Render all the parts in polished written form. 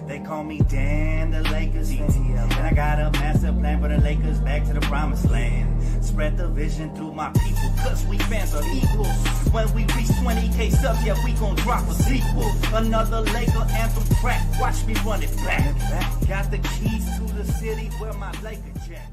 They call me Dan, the Lakers DTLF. And I got a master plan for the Lakers back to the promised land. Spread the vision through my people, cause we fans are equal. When we reach 20K subs, yeah, we gon' drop a sequel. Another Laker anthem track, watch me run it back. Got the keys to the city where my Laker jack.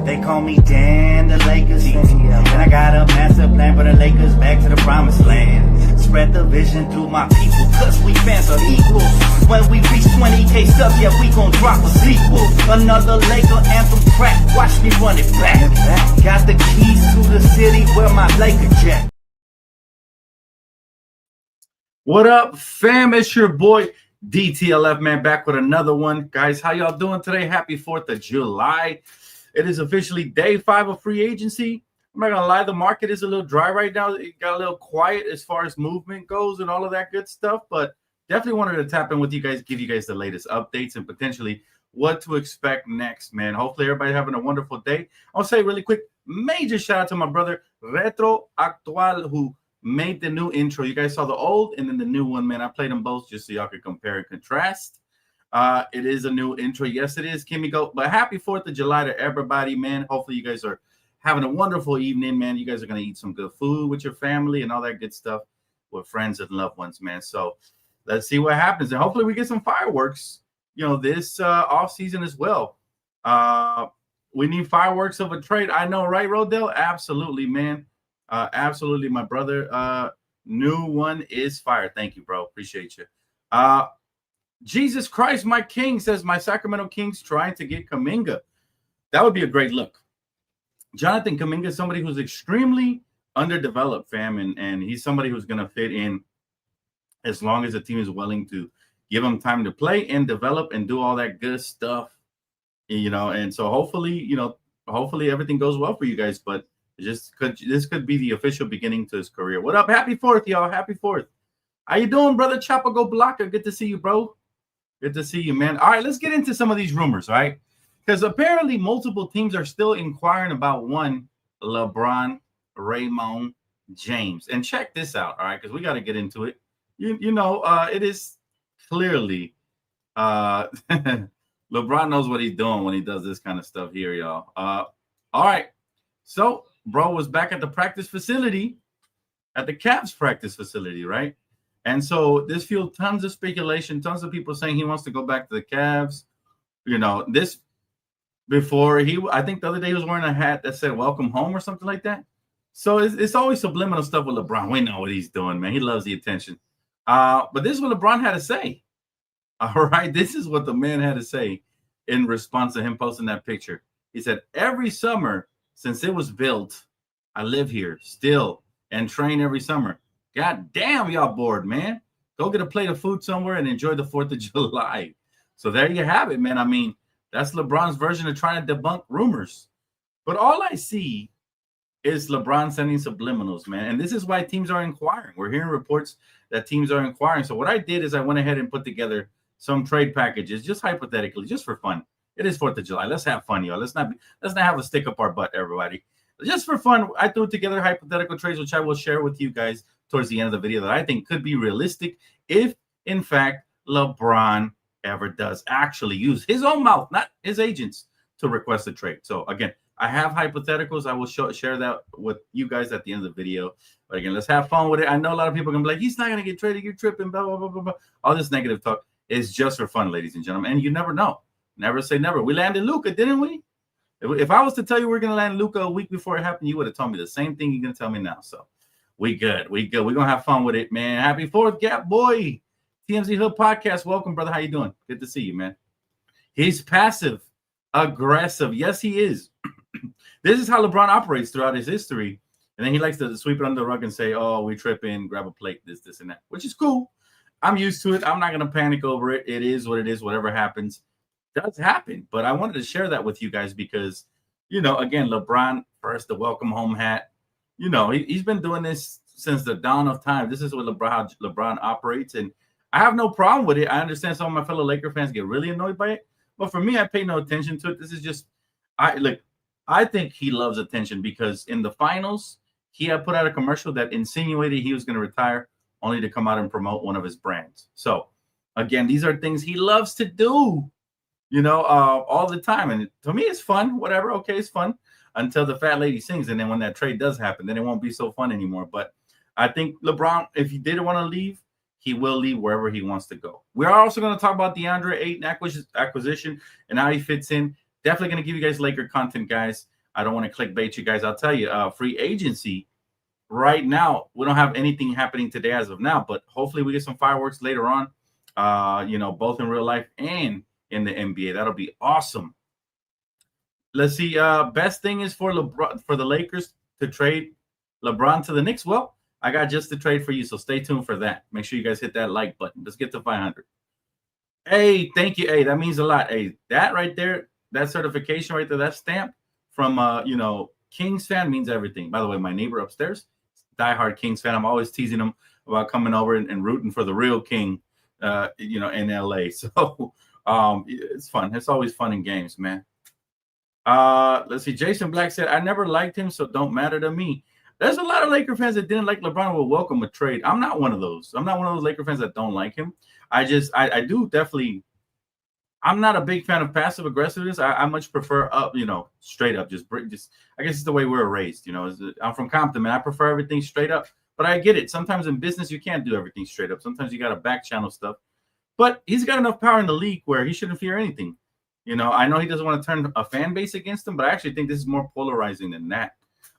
They call me Dan, the Lakers DTLF. And I got a master plan for the Lakers back to the promised land. Spread the vision through my people, cause we fans are equal. When we reach 20K subs, yeah, we gon' drop a sequel. Another Laker anthem track, watch me run it back. Got the keys to the city where my Laker jack. What up, fam? It's your boy DTLF, man, back with another one. Guys, how y'all doing today? Happy 4th of July. It is officially day 5 of free agency. I'm not gonna lie, the market is a little dry right now. It got a little quiet as far as movement goes and all of that good stuff, but definitely wanted to tap in with you guys, give you guys the latest updates and potentially what to expect next, man. Hopefully everybody's having a wonderful day. I'll say really quick, major shout out to my brother Retro Actual, who made the new intro. You guys saw the old and then the new one, man. I played them both just so y'all could compare and contrast. It is a new intro. Yes, it is, Kimiko. But happy 4th of July to everybody, man. Hopefully you guys are having a wonderful evening, man. You guys are going to eat some good food with your family and all that good stuff with friends and loved ones, man. So let's see what happens. And hopefully we get some fireworks, this off season as well. We need fireworks of a trade. I know, right, Rodell? Absolutely, man. Absolutely, my brother. New one is fire. Thank you, bro. Appreciate you. Jesus Christ, my King says my Sacramento Kings trying to get Kuminga. That would be a great look. Jonathan Kuminga is somebody who's extremely underdeveloped, fam, and he's somebody who's going to fit in as long as the team is willing to give him time to play and develop and do all that good stuff, And so hopefully everything goes well for you guys. But this could be the official beginning to his career. What up? Happy 4th, y'all. Happy 4th. How you doing, brother Chapago Blanca? Good to see you, bro. Good to see you, man. All right, let's get into some of these rumors, all right? Because apparently multiple teams are still inquiring about one LeBron James. And check this out, all right, because we got to get into it. It is clearly LeBron knows what he's doing when he does this kind of stuff here, y'all. All right, so bro was back at the practice facility, at the Cavs practice facility, right? And so this fueled tons of speculation, tons of people saying he wants to go back to the Cavs. This before I think the other day he was wearing a hat that said welcome home or something like that. So it's always subliminal stuff with LeBron. We know what he's doing, man. He loves the attention. But this is what LeBron had to say. All right, this is what the man had to say in response to him posting that picture. He said, every summer since it was built, I live here still and train every summer. God damn, y'all bored, man. Go get a plate of food somewhere and enjoy the 4th of July. So there you have it, man. I mean, that's LeBron's version of trying to debunk rumors. But all I see is LeBron sending subliminals, man. And this is why teams are inquiring. We're hearing reports that teams are inquiring. So what I did is I went ahead and put together some trade packages, just hypothetically, just for fun. It is 4th of July. Let's have fun, y'all. Let's not have a stick up our butt, everybody. Just for fun, I threw together hypothetical trades, which I will share with you guys towards the end of the video that I think could be realistic if, in fact, LeBron ever does actually use his own mouth, not his agents, to request a trade. So, again, I have hypotheticals. I will share that with you guys at the end of the video. But, again, let's have fun with it. I know a lot of people are going to be like, he's not going to get traded. You're tripping, blah, blah, blah, blah, blah. All this negative talk is just for fun, ladies and gentlemen. And you never know. Never say never. We landed Luka, didn't we? If I was to tell you we're going to land Luka a week before it happened, you would have told me the same thing you're going to tell me now. So we good. We're going to have fun with it, man. Happy 4th, Gap Boy. TMZ Hood Podcast. Welcome, brother. How you doing? Good to see you, man. He's passive aggressive. Yes, he is. This is how LeBron operates throughout his history. And then he likes to sweep it under the rug and say, oh, we trip in, grab a plate, this, and that, which is cool. I'm used to it. I'm not going to panic over it. It is what it is. Whatever happens does happen. But I wanted to share that with you guys because, again, LeBron, first, the welcome home hat. He's been doing this since the dawn of time. This is what LeBron operates. And I have no problem with it. I understand some of my fellow Laker fans get really annoyed by it. But for me, I pay no attention to it. This is just, I think he loves attention because in the finals, he had put out a commercial that insinuated he was going to retire only to come out and promote one of his brands. So Again, these are things he loves to do, all the time. And to me, it's fun. Whatever. Okay, it's fun until the fat lady sings. And then when that trade does happen, then it won't be so fun anymore. But I think LeBron, if he didn't want to leave, he will leave wherever he wants to go. We're also going to talk about DeAndre Ayton acquisition and how he fits in. Definitely going to give you guys Laker content, guys. I don't want to clickbait you guys. I'll tell you, free agency right now, we don't have anything happening today as of now, but hopefully we get some fireworks later on, both in real life and in the NBA. That'll be awesome. Let's see. Best thing is for the Lakers to trade LeBron to the Knicks. Well, I got just the trade for you, so stay tuned for that. Make sure you guys hit that like button. Let's get to 500. Hey, thank you. Hey, that means a lot. Hey, that right there, that certification right there, that stamp from Kings fan means everything. By the way, my neighbor upstairs, diehard Kings fan. I'm always teasing him about coming over and rooting for the real King, in LA. So it's fun. It's always fun in games, man. Let's see. Jason Black said, I never liked him, so don't matter to me. There's a lot of Laker fans that didn't like LeBron will welcome a trade. I'm not one of those. I'm not one of those Laker fans that don't like him. I do definitely. I'm not a big fan of passive aggressiveness. I much prefer up, straight up. Just I guess it's the way we were raised. I'm from Compton, man. I prefer everything straight up. But I get it. Sometimes in business you can't do everything straight up. Sometimes you got to back channel stuff. But he's got enough power in the league where he shouldn't fear anything. I know he doesn't want to turn a fan base against him, but I actually think this is more polarizing than that.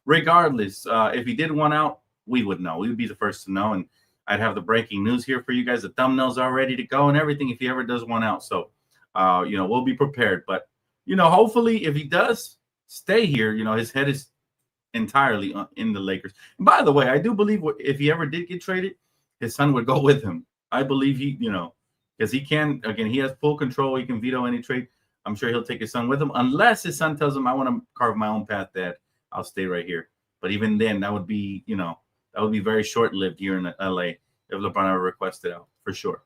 Regardless, if he did want out, we would know. We would be the first to know, and I'd have the breaking news here for you guys. The thumbnails are ready to go and everything if he ever does want out. So, we'll be prepared. But, hopefully if he does stay here, his head is entirely in the Lakers. And by the way, I do believe if he ever did get traded, his son would go with him. I believe because he can, again, he has full control. He can veto any trade. I'm sure he'll take his son with him unless his son tells him, I want to carve my own path, Dad. I'll stay right here. But even then, that would be, very short-lived here in LA if LeBron ever requested out, for sure.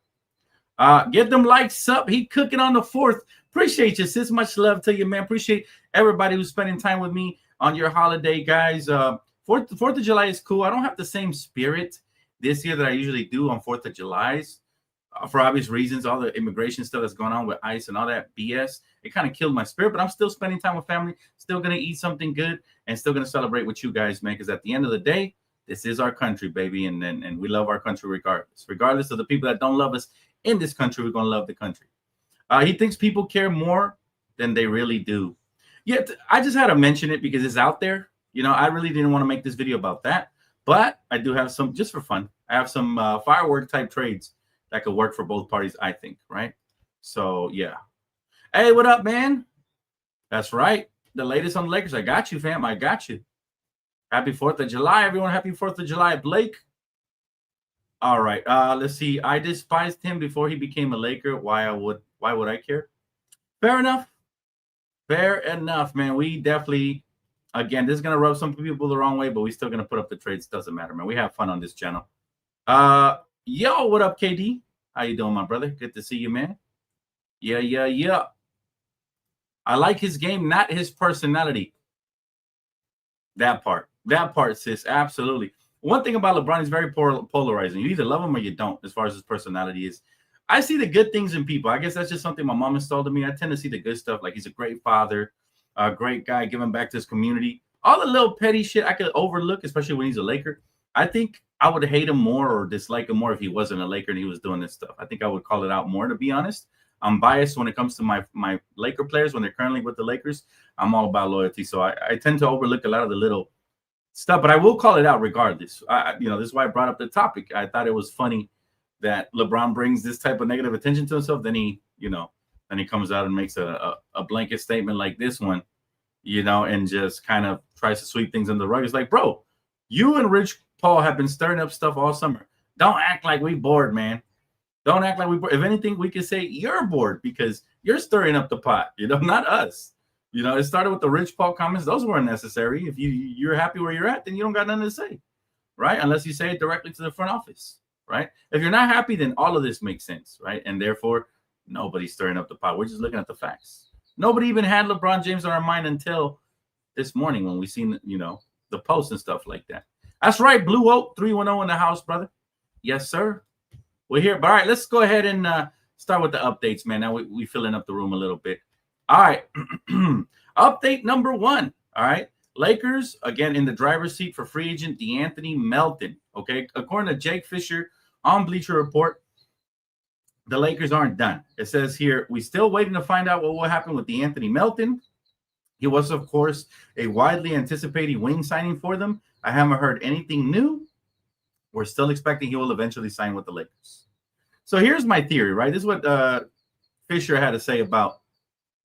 Get them likes up. He cooking on the 4th. Appreciate you, sis. Much love to you, man. Appreciate everybody who's spending time with me on your holiday, guys. 4th of July is cool. I don't have the same spirit this year that I usually do on 4th of July's. For obvious reasons, all the immigration stuff that's going on with ICE and all that BS, it kind of killed my spirit. But I'm still spending time with family, still going to eat something good, and still going to celebrate with you guys, man, because at the end of the day, this is our country, baby, and we love our country regardless. Regardless of the people that don't love us in this country, we're going to love the country. He thinks people care more than they really do. Yet, I just had to mention it because it's out there. I really didn't want to make this video about that, but I do have some, just for fun, I have some firework-type trades that could work for both parties, I think, right? So, yeah. Hey, what up, man? That's right. The latest on the Lakers. I got you, fam. I got you. Happy 4th of July, everyone. Happy 4th of July, Blake. All right. Let's see. I despised him before he became a Laker. Why would I care? Fair enough. Fair enough, man. We definitely, again, this is going to rub some people the wrong way, but we're still going to put up the trades. Doesn't matter, man. We have fun on this channel. Yo, what up, KD? How you doing, my brother? Good to see you, man. Yeah. I like his game, not his personality. That part, sis. Absolutely. One thing about LeBron, he's very polarizing. You either love him or you don't, as far as his personality is. I see the good things in people. I guess that's just something my mom installed in me. I tend to see the good stuff. Like he's a great father, a great guy, giving back to his community. All the little petty shit I could overlook, especially when he's a Laker. I think I would hate him more or dislike him more if he wasn't a Laker and he was doing this stuff. I think I would call it out more, to be honest. I'm biased when it comes to my Laker players when they're currently with the Lakers. I'm all about loyalty. So I tend to overlook a lot of the little stuff, but I will call it out regardless. This is why I brought up the topic. I thought it was funny that LeBron brings this type of negative attention to himself. Then he comes out and makes a blanket statement like this one, and just kind of tries to sweep things under the rug. It's like, bro, you and Rich Paul have been stirring up stuff all summer. Don't act like we bored, man. Don't act like we bored. If anything, we could say you're bored because you're stirring up the pot, not us. It started with the Rich Paul comments. Those weren't necessary. If you're happy where you're at, then you don't got nothing to say, right? Unless you say it directly to the front office, right? If you're not happy, then all of this makes sense, right? And therefore, nobody's stirring up the pot. We're just looking at the facts. Nobody even had LeBron James on our mind until this morning when we seen, the posts and stuff like that. That's right, Blue Oak 310 in the house, brother. Yes, sir. We're here. But all right, let's go ahead and start with the updates, man. Now we filling up the room a little bit. All right. Update number 1. All right. Lakers, again, in the driver's seat for free agent DeAnthony Melton. Okay. According to Jake Fisher on Bleacher Report, the Lakers aren't done. It says here, we're still waiting to find out what will happen with DeAnthony Melton. He was, of course, a widely anticipated wing signing for them. I haven't heard anything new. We're still expecting he will eventually sign with the Lakers. So here's my theory, right? This is what Fisher had to say about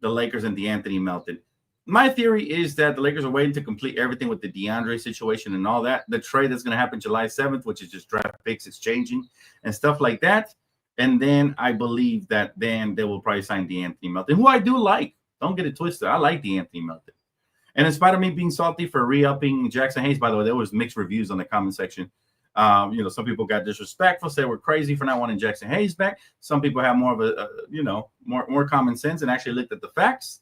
the Lakers and DeAnthony Melton. My theory is that the Lakers are waiting to complete everything with the DeAndre situation and all that. The trade that's going to happen July 7th, which is just draft picks exchanging and stuff like that. And then I believe that then they will probably sign DeAnthony Melton, who I do like. Don't get it twisted. I like DeAnthony Melton. And in spite of me being salty for re-upping Jackson Hayes, by the way, there was mixed reviews on the comment section. Some people got disrespectful, said we're crazy for not wanting Jackson Hayes back. Some people have more of a more common sense and actually looked at the facts.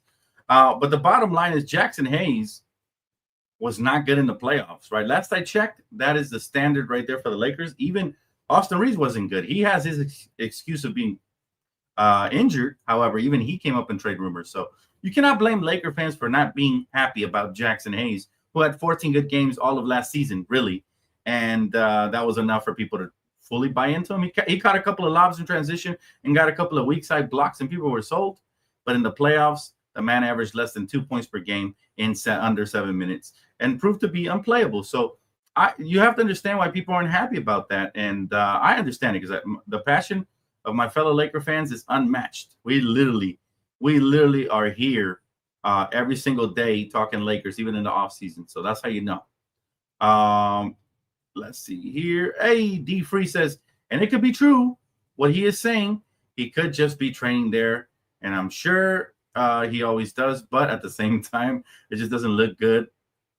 But the bottom line is Jackson Hayes was not good in the playoffs, right? Last I checked, that is the standard right there for the Lakers. Even Austin Reeves wasn't good. He has his excuse of being injured. However, even he came up in trade rumors. So you cannot blame Laker fans for not being happy about Jackson Hayes, who had 14 good games all of last season, really. And that was enough for people to fully buy into him. He caught a couple of lobs in transition and got a couple of weak side blocks, and people were sold. But in the playoffs, the man averaged less than 2 points per game in under 7 minutes and proved to be unplayable. So you have to understand why people aren't happy about that. And I understand it because the passion of my fellow Laker fans is unmatched. We literally are here every single day talking Lakers, even in the offseason. So that's how you know. Let's see here. Hey, D Free says, and it could be true what he is saying. He could just be training there, and I'm sure he always does. But at the same time, it just doesn't look good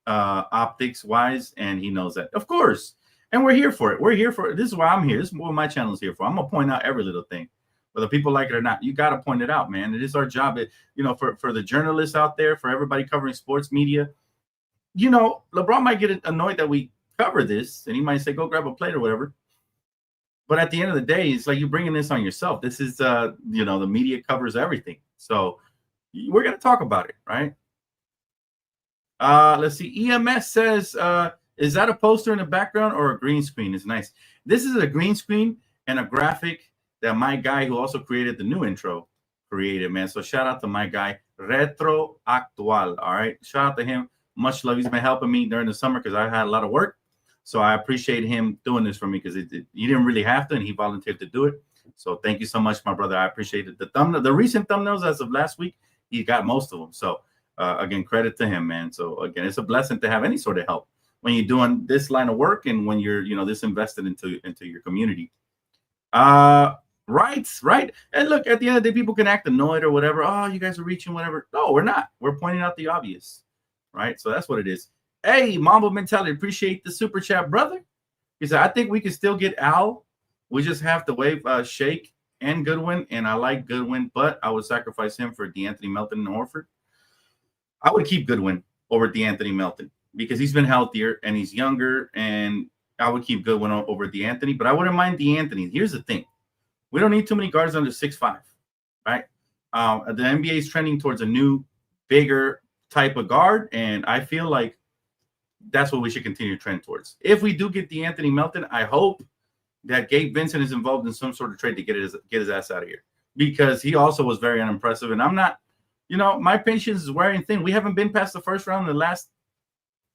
optics wise, and he knows that, of course. And we're here for it. We're here for it. This is why I'm here. This is what my channel is here for. I'm gonna point out every little thing, whether people like it or not. You got to point it out, man. It is our job. For the journalists out there, for everybody covering sports media. LeBron might get annoyed that we cover this, and he might say, go grab a plate or whatever. But at the end of the day, it's like you're bringing this on yourself. This is, the media covers everything. So we're going to talk about it, right? Let's see. EMS says, is that a poster in the background or a green screen? It's nice. This is a green screen and a graphic that my guy who also created the new intro created, man. So shout out to my guy, Retro Actual. All right. Shout out to him. Much love. He's been helping me during the summer because I had a lot of work. So I appreciate him doing this for me because he didn't really have to, and he volunteered to do it. So thank you so much, my brother. I appreciate it. The recent thumbnails as of last week, he got most of them. So again, credit to him, man. So again, it's a blessing to have any sort of help when you're doing this line of work and when you're this invested into your community. Right. And look, at the end of the day, people can act annoyed or whatever. Oh, you guys are reaching whatever. No, we're not. We're pointing out the obvious. Right. So that's what it is. Hey, Mambo Mentality, appreciate the super chat, brother. He said, I think we can still get Al. We just have to waive Shake and Goodwin. And I like Goodwin, but I would sacrifice him for DeAnthony Melton and Horford. I would keep Goodwin over DeAnthony Melton because he's been healthier and he's younger. And I would keep Goodwin over DeAnthony, but I wouldn't mind DeAnthony. Here's the thing. We don't need too many guards under 6'5", right? The NBA is trending towards a new, bigger type of guard. And I feel like that's what we should continue to trend towards. If we do get DeAnthony Melton, I hope that Gabe Vincent is involved in some sort of trade to get his ass out of here because he also was very unimpressive. And I'm not, my patience is wearing thin. We haven't been past the first round in the last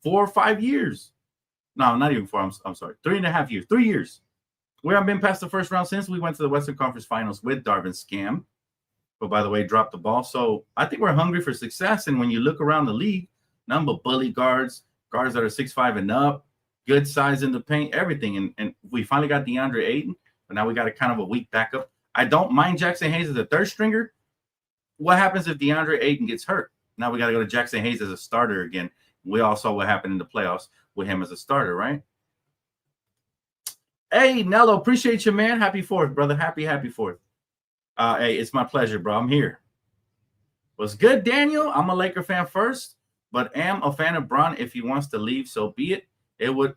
4 or 5 years. No, not even 4. I'm sorry. 3.5 years. 3 years. We haven't been past the first round since we went to the Western Conference Finals with Darvin Scam. But by the way, dropped the ball. So I think we're hungry for success. And when you look around the league, number bully guards that are 6'5" and up, good size in the paint, everything. And we finally got DeAndre Ayton, but now we got a kind of a weak backup. I don't mind Jackson Hayes as a third stringer. What happens if DeAndre Ayton gets hurt? Now we got to go to Jackson Hayes as a starter again. We all saw what happened in the playoffs with him as a starter, right? Hey, Nello, appreciate you, man. Happy 4th, brother. Happy 4th. Hey, it's my pleasure, bro. I'm here. What's good, Daniel? I'm a Laker fan first, but am a fan of Bron. If he wants to leave, so be it.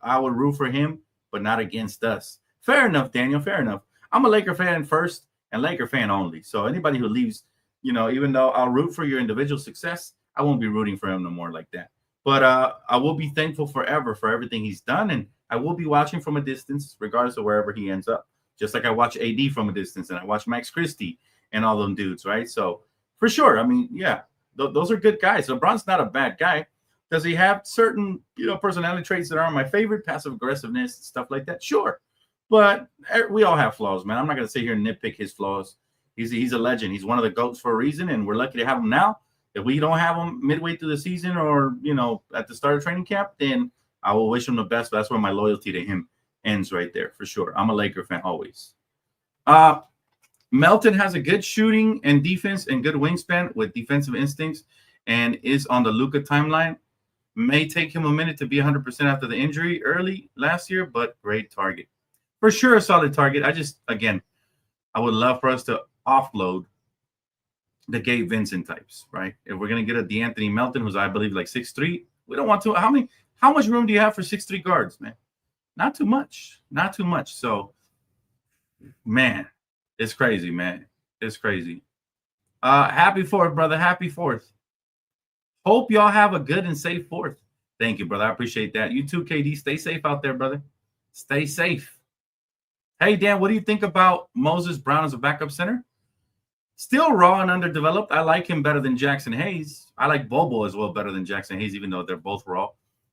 I would root for him, but not against us. Fair enough, Daniel. Fair enough. I'm a Laker fan first, and Laker fan only. So anybody who leaves, even though I'll root for your individual success, I won't be rooting for him no more like that. But I will be thankful forever for everything he's done, and I will be watching from a distance, regardless of wherever he ends up. Just like I watch AD from a distance, and I watch Max Christie and all them dudes, right? So for sure, I mean, yeah, those are good guys. LeBron's not a bad guy. Does he have certain, personality traits that aren't my favorite, passive aggressiveness, stuff like that? Sure, but we all have flaws, man. I'm not gonna sit here and nitpick his flaws. He's a legend. He's one of the GOATs for a reason, and we're lucky to have him now. If we don't have him midway through the season or, at the start of training camp, then I will wish him the best. But that's where my loyalty to him ends right there for sure. I'm a Laker fan always. Melton has a good shooting and defense and good wingspan with defensive instincts and is on the Luka timeline. May take him a minute to be 100% after the injury early last year, but great target. For sure, a solid target. I would love for us to offload the Gabe Vincent types, right? If we're going to get a DeAnthony Melton, who's, I believe, like 6'3", we don't want to. How much room do you have for 6'3" guards, man? Not too much. Not too much. So, man, it's crazy, man. It's crazy. Happy 4th, brother. Happy 4th. Hope y'all have a good and safe 4th. Thank you, brother. I appreciate that. You too, KD. Stay safe out there, brother. Stay safe. Hey, Dan, what do you think about Moses Brown as a backup center? Still raw and underdeveloped. I like him better than Jackson Hayes. I like Bobo as well better than Jackson Hayes, even though they're both raw.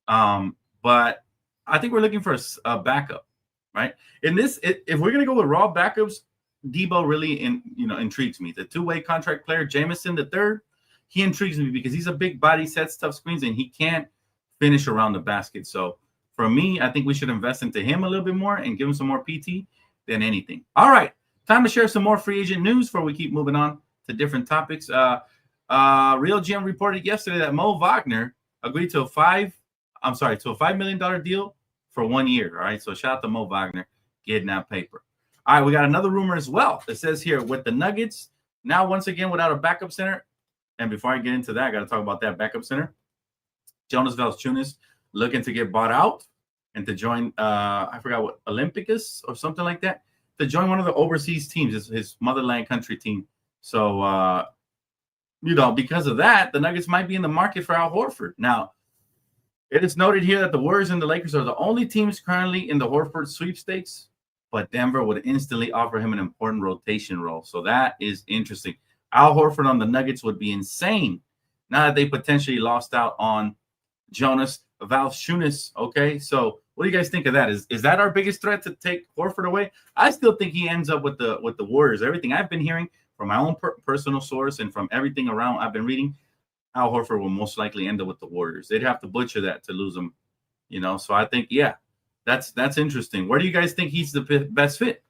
But I think we're looking for a backup, right? If we're going to go with raw backups, Debo really intrigues me. The two-way contract player, Jamison III, he intrigues me because he's a big body, sets tough screens, and he can't finish around the basket. So for me, I think we should invest into him a little bit more and give him some more PT than anything. All right, time to share some more free agent news before we keep moving on to different topics. Real GM reported yesterday that Mo Wagner agreed to a $5 million deal for 1 year. All right, so shout out to Mo Wagner getting that paper. All right, we got another rumor as well. It says here with the Nuggets now once again without a backup center. And before I get into that, I got to talk about that backup center. Jonas Valanciunas looking to get bought out and to join, I forgot what, Olympicus or something like that, to join one of the overseas teams, his motherland country team. So, because of that, the Nuggets might be in the market for Al Horford. Now, it is noted here that the Warriors and the Lakers are the only teams currently in the Horford sweepstakes, but Denver would instantly offer him an important rotation role. So that is interesting. Al Horford on the Nuggets would be insane now that they potentially lost out on Jonas Valanciunas. Okay, so what do you guys think of that? Is that our biggest threat to take Horford away? I still think he ends up with the Warriors. Everything I've been hearing from my own personal source and from everything around I've been reading, Al Horford will most likely end up with the Warriors. They'd have to butcher that to lose him, So I think, yeah, that's interesting. Where do you guys think he's the best fit?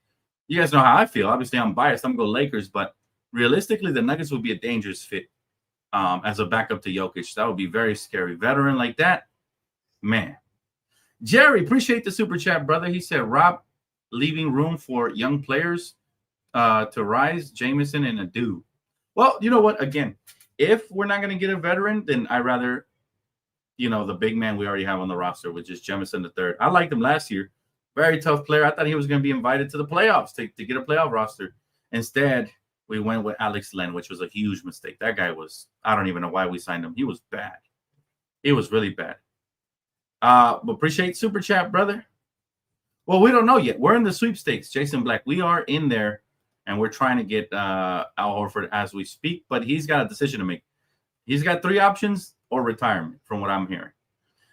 You guys know how I feel. Obviously, I'm biased. I'm going to go Lakers, but realistically, the Nuggets would be a dangerous fit as a backup to Jokic. That would be very scary. Veteran like that, man. Jerry, appreciate the super chat, brother. He said, Rob, leaving room for young players to rise, Jamison and Adu. Well, you know what? Again, if we're not going to get a veteran, then I'd rather, the big man we already have on the roster, which is Jamison III. I liked him last year. Very tough player. I thought he was going to be invited to the playoffs to get a playoff roster. Instead, we went with Alex Len, which was a huge mistake. That guy was, I don't even know why we signed him. He was bad. He was really bad. But appreciate super chat, brother. Well, we don't know yet. We're in the sweepstakes, Jason Black. We are in there, and we're trying to get Al Horford as we speak, but he's got a decision to make. He's got 3 options or retirement, from what I'm hearing.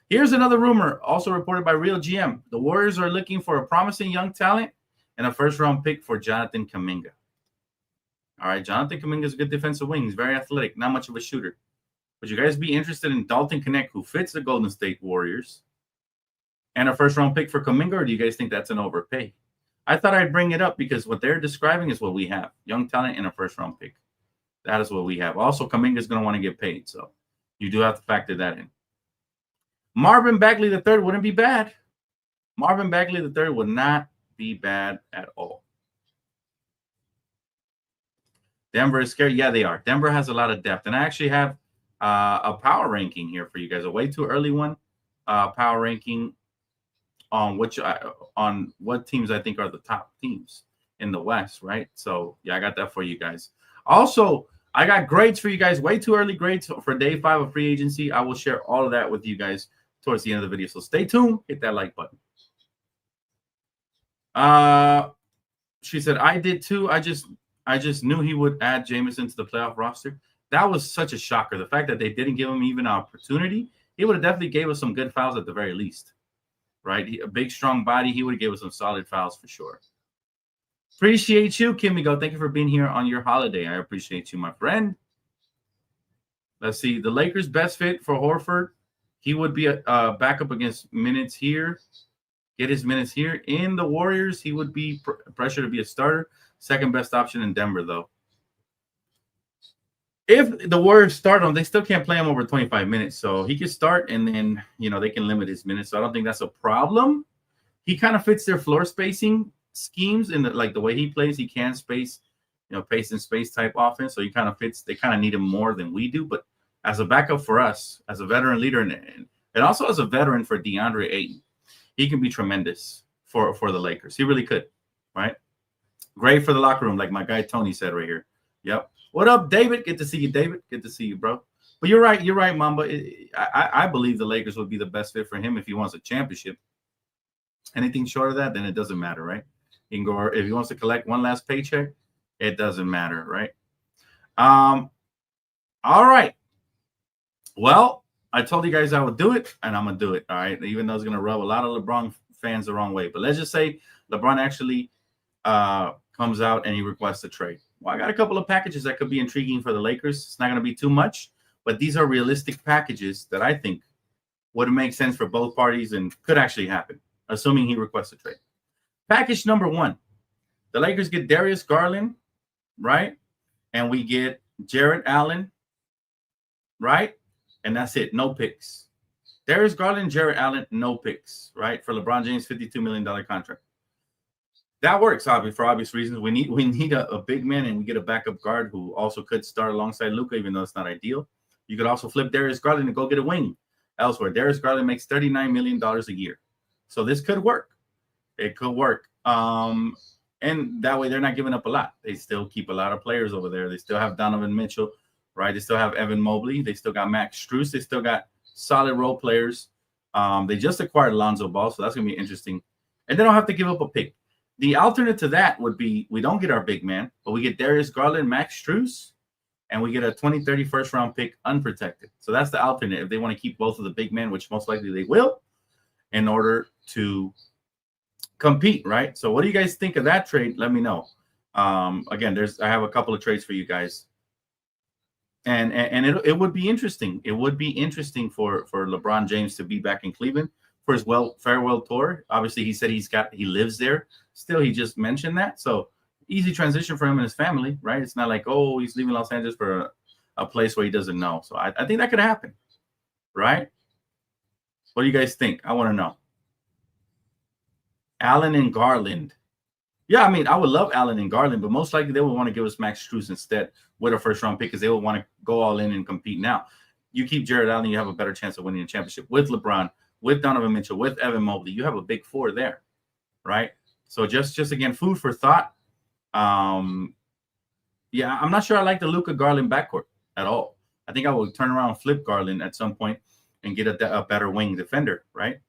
Here's another rumor, also reported by Real GM. The Warriors are looking for a promising young talent and a first-round pick for Jonathan Kuminga. All right, Jonathan Kuminga is a good defensive wing. He's very athletic, not much of a shooter. Would you guys be interested in Dalton Knecht, who fits the Golden State Warriors, and a first-round pick for Kuminga, or do you guys think that's an overpay? I thought I'd bring it up because what they're describing is what we have. Young talent and a first-round pick. That is what we have. Also, Kuminga is going to want to get paid, so you do have to factor that in. Marvin Bagley III wouldn't be bad. Marvin Bagley III would not be bad at all. Denver is scared. Yeah, they are. Denver has a lot of depth. And I actually have a power ranking here for you guys, a way too early one. Power ranking on what teams I think are the top teams. in the West, right? So yeah, I got that for you guys. Also, I got grades for you guys. Way too early grades for day 5 of free agency. I will share all of that with you guys towards the end of the video. So stay tuned. Hit that like button. She said, I did too. I just knew he would add Jameson to the playoff roster. That was such a shocker. The fact that they didn't give him even an opportunity, he would have definitely gave us some good fouls at the very least, right? A big, strong body. He would have gave us some solid fouls for sure. Appreciate you, Kimigo. Thank you for being here on your holiday. I appreciate you, my friend. Let's see. The Lakers' best fit for Horford. He would be a backup against minutes here. Get his minutes here. In the Warriors, he would be pressure to be a starter. Second best option in Denver, though. If the Warriors start him, they still can't play him over 25 minutes. So he can start, and then, they can limit his minutes. So I don't think that's a problem. He kind of fits their floor spacing schemes in the way he plays. He can space, pace and space type offense. So he kind of fits. They kind of need him more than we do. But as a backup for us, as a veteran leader, and also as a veteran for DeAndre Ayton, he can be tremendous for the Lakers. He really could, right? Great for the locker room, like my guy Tony said right here. Yep. What up, David? Good to see you, David. Good to see you, bro. But you're right, Mamba. I believe the Lakers would be the best fit for him if he wants a championship. Anything short of that, then it doesn't matter, right? He can go, if he wants to collect one last paycheck, it doesn't matter, right? All right. Well, I told you guys I would do it, and I'm going to do it, all right? Even though it's going to rub a lot of LeBron fans the wrong way. But let's just say LeBron actually comes out and he requests a trade. Well, I got a couple of packages that could be intriguing for the Lakers. It's not going to be too much, but these are realistic packages that I think would make sense for both parties and could actually happen, assuming he requests a trade. Package number 1, the Lakers get Darius Garland, right? And we get Jarrett Allen, right? And that's it. No picks. Darius Garland, Jarrett Allen, no picks, right? For LeBron James' $52 million contract. That works, obviously, for obvious reasons. We need a big man, and we get a backup guard who also could start alongside Luka, even though it's not ideal. You could also flip Darius Garland and go get a wing elsewhere. Darius Garland makes $39 million a year. So this could work. It could work. And that way they're not giving up a lot. They still keep a lot of players over there. They still have Donovan Mitchell, right? They still have Evan Mobley. They still got Max Strus. They still got solid role players. They just acquired Lonzo Ball, so that's going to be interesting. And they don't have to give up a pick. The alternate to that would be we don't get our big man, but we get Darius Garland, Max Strus, and we get a 2030 first-round pick unprotected. So that's the alternate if they want to keep both of the big men, which most likely they will, in order to compete, right? So what do you guys think of that trade? Let me know. Again, I have a couple of trades for you guys. And it would be interesting. It would be interesting for LeBron James to be back in Cleveland for his farewell tour. Obviously, he said he lives there. Still, he just mentioned that. So easy transition for him and his family, right? It's not like, oh, he's leaving Los Angeles for a place where he doesn't know. So I think that could happen, right? What do you guys think? I want to know. Allen and Garland. Yeah, I mean, I would love Allen and Garland, but most likely they would want to give us Max Strus instead with a first-round pick because they would want to go all in and compete. Now, you keep Jarrett Allen, you have a better chance of winning a championship with LeBron, with Donovan Mitchell, with Evan Mobley. You have a big 4 there, right? So just again, food for thought. Yeah, I'm not sure I like the Luka Garland backcourt at all. I think I will turn around and flip Garland at some point and get a better wing defender, right?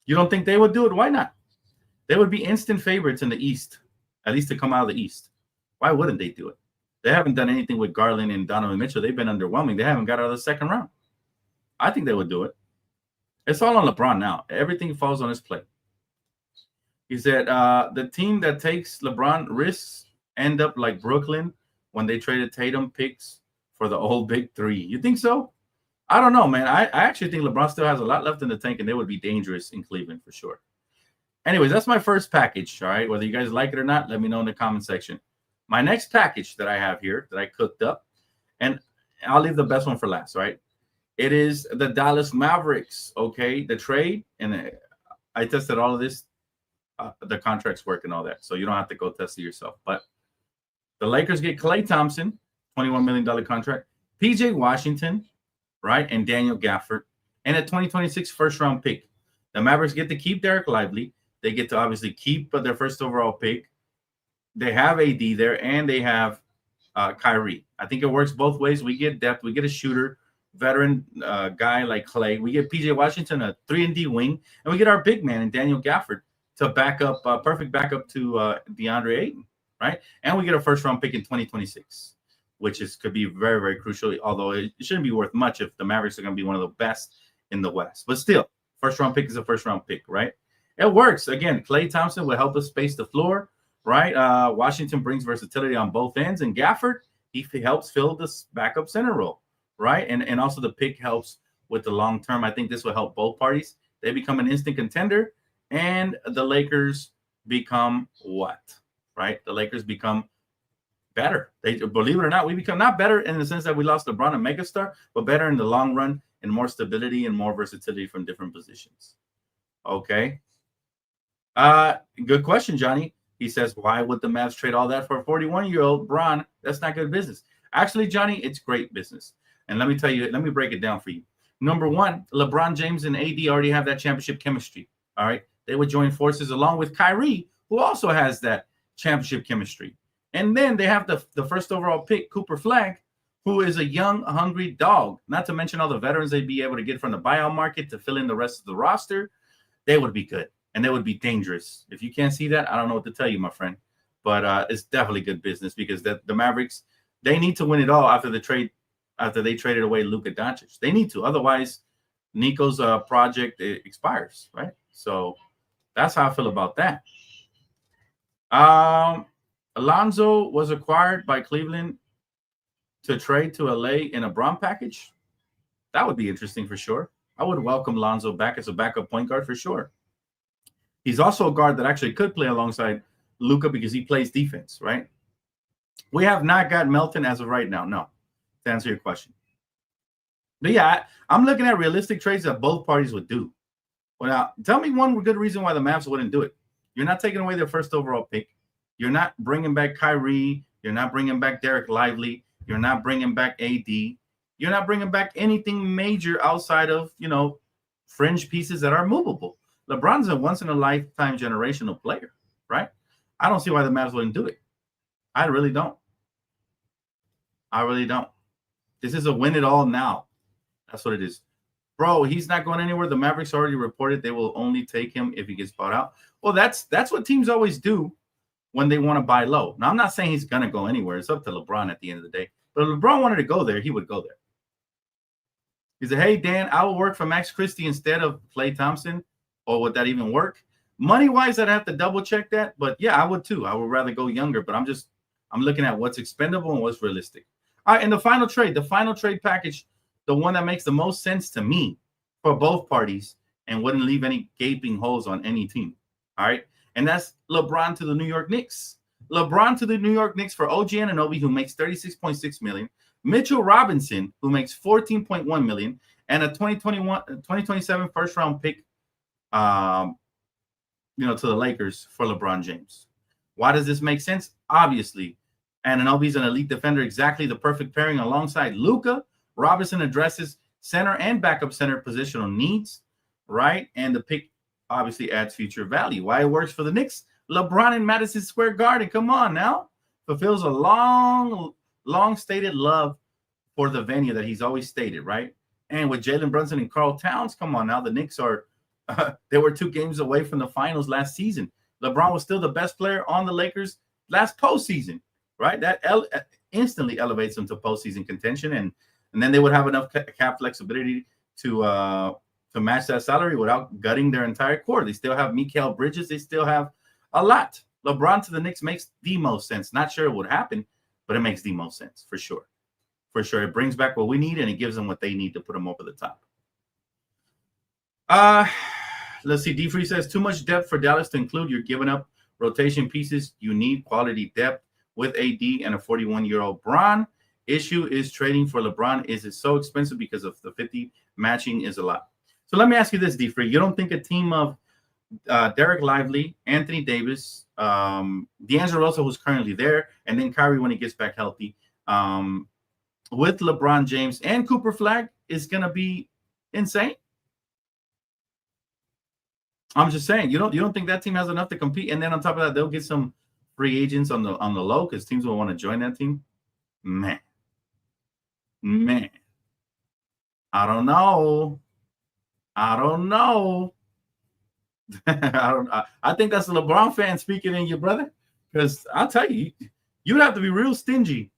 You don't think they would do it? Why not? They would be instant favorites in the East, at least to come out of the East. Why wouldn't they do it? They haven't done anything with Garland and Donovan Mitchell. They've been underwhelming. They haven't got out of the second round. I think they would do it. It's all on LeBron now. Everything falls on his plate. He said the team that takes LeBron risks end up like Brooklyn when they traded Tatum picks for the old big 3. You think so? I don't know, man. I actually think LeBron still has a lot left in the tank, and they would be dangerous in Cleveland for sure. Anyways, that's my first package, all right? Whether you guys like it or not, let me know in the comment section. My next package that I have here that I cooked up, and I'll leave the best one for last, right? It is the Dallas Mavericks, okay? The trade, and I tested all of this. The contracts work and all that, so you don't have to go test it yourself. But the Lakers get Klay Thompson, $21 million contract, PJ Washington, right, and Daniel Gafford, and a 2026 first-round pick. The Mavericks get to keep Derek Lively, They get to obviously keep their first overall pick. They have AD there, and they have Kyrie. I think it works both ways. We get depth. We get a shooter, veteran guy like Clay. We get PJ Washington, a 3-and-D wing, and we get our big man in Daniel Gafford to back up, perfect backup to DeAndre Ayton, right? And we get a first-round pick in 2026, which could be very, very crucial, although it shouldn't be worth much if the Mavericks are going to be one of the best in the West. But still, first-round pick is a first-round pick, right? It works. Again, Klay Thompson will help us space the floor, right? Washington brings versatility on both ends, and Gafford, he helps fill this backup center role, right? And also the pick helps with the long term. I think this will help both parties. They become an instant contender, and the Lakers become what, right? The Lakers become better. They, believe it or not, we become not better in the sense that we lost LeBron, a megastar, but better in the long run and more stability and more versatility from different positions. Okay. Good question, Johnny. He says, why would the Mavs trade all that for a 41-year-old Bron? That's not good business. Actually, Johnny, it's great business. And let me tell you, let me break it down for you. Number one, LeBron James and AD already have that championship chemistry. All right. They would join forces along with Kyrie, who also has that championship chemistry. And then they have the first overall pick, Cooper Flagg, who is a young, hungry dog. Not to mention all the veterans they'd be able to get from the buyout market to fill in the rest of the roster. They would be good, and they would be dangerous. If you can't see that, I don't know what to tell you, my friend. But it's definitely good business because the Mavericks, they need to win it all after they traded away Luka Doncic. They need to. Otherwise, Nico's project expires, right? So that's how I feel about that. Alonzo was acquired by Cleveland to trade to LA in a Bron package. That would be interesting for sure. I would welcome Lonzo back as a backup point guard for sure. He's also a guard that actually could play alongside Luka because he plays defense, right? We have not got Melton as of right now, no, to answer your question. But yeah, I'm looking at realistic trades that both parties would do. Well, now, tell me one good reason why the Mavs wouldn't do it. You're not taking away their first overall pick. You're not bringing back Kyrie. You're not bringing back Derek Lively. You're not bringing back AD. You're not bringing back anything major outside of, fringe pieces that are movable. LeBron's a once-in-a-lifetime generational player, right? I don't see why the Mavs wouldn't do it. I really don't. This is a win it all now. That's what it is. Bro, he's not going anywhere. The Mavericks already reported they will only take him if he gets bought out. Well, that's what teams always do when they want to buy low. Now, I'm not saying he's going to go anywhere. It's up to LeBron at the end of the day. But if LeBron wanted to go there, he would go there. He said, hey, Dan, I will work for Max Christie instead of Klay Thompson. Or would that even work? Money-wise, I'd have to double-check that. But, yeah, I would too. I would rather go younger. But I'm looking at what's expendable and what's realistic. All right, and the final trade package, the one that makes the most sense to me for both parties and wouldn't leave any gaping holes on any team. All right, and that's LeBron to the New York Knicks. LeBron to the New York Knicks for OG Anunoby, who makes $36.6 million. Mitchell Robinson, who makes $14.1 million, and a 2027 first-round pick, to the Lakers for LeBron James. Why does this make sense? Obviously, Anunoby's an elite defender, exactly the perfect pairing alongside Luka. Robinson addresses center and backup center positional needs, right? And the pick obviously adds future value. Why it works for the Knicks? LeBron in Madison Square Garden, come on now. Fulfills a long-stated love for the venue that he's always stated, right? And with Jalen Brunson and Karl Towns, come on now. The Knicks they were 2 games away from the finals last season. LeBron was still the best player on the Lakers last postseason, right? That instantly elevates them to postseason contention, and then they would have enough cap flexibility to match that salary without gutting their entire core. They still have Mikal Bridges. They still have a lot. LeBron to the Knicks makes the most sense. Not sure it would happen, but it makes the most sense for sure. For sure. It brings back what we need, and it gives them what they need to put them over the top. Let's see. D-Free says, too much depth for Dallas to include. You're giving up rotation pieces. You need quality depth with AD and a 41-year-old Bron. Issue is trading for LeBron. Is it so expensive because of the 50 matching is a lot? So let me ask you this, D-Free. You don't think a team of Derek Lively, Anthony Davis, D'Angelo Russell, who's currently there, and then Kyrie when he gets back healthy, with LeBron James and Cooper Flagg is going to be insane? I'm just saying, you don't think that team has enough to compete, and then on top of that, they'll get some free agents on the low because teams will want to join that team. Man, I don't know. I don't know. I think that's a LeBron fan speaking in you, brother. Because I'll tell you, you'd have to be real stingy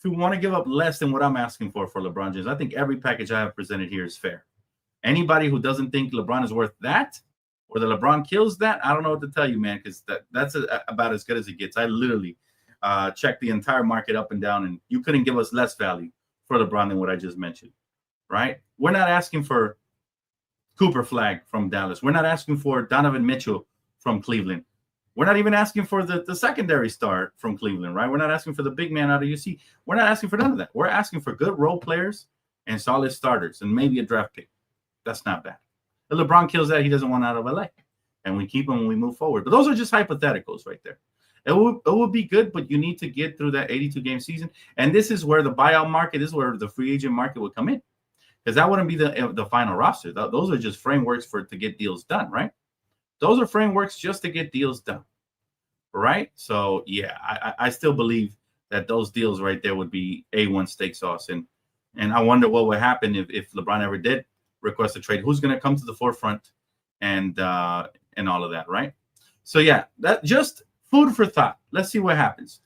to want to give up less than what I'm asking for LeBron James. I think every package I have presented here is fair. Anybody who doesn't think LeBron is worth that, or that LeBron kills that, I don't know what to tell you, man, because that's about as good as it gets. I literally checked the entire market up and down, and you couldn't give us less value for LeBron than what I just mentioned, right? We're not asking for Cooper Flag from Dallas. We're not asking for Donovan Mitchell from Cleveland. We're not even asking for the secondary star from Cleveland, right? We're not asking for the big man out of UC. We're not asking for none of that. We're asking for good role players and solid starters and maybe a draft pick. That's not bad. If LeBron kills that, he doesn't want out of LA. And we keep him when we move forward. But those are just hypotheticals right there. It would be good, but you need to get through that 82-game season. And this is where the buyout market, this is where the free agent market would come in. Because that wouldn't be the final roster. Those are just frameworks to get deals done, right? Those are frameworks just to get deals done, right? So, yeah, I still believe that those deals right there would be A1 steak sauce. And I wonder what would happen if LeBron ever did request a trade. Who's going to come to the forefront and all of that, right? So, yeah, that just food for thought. Let's see what happens.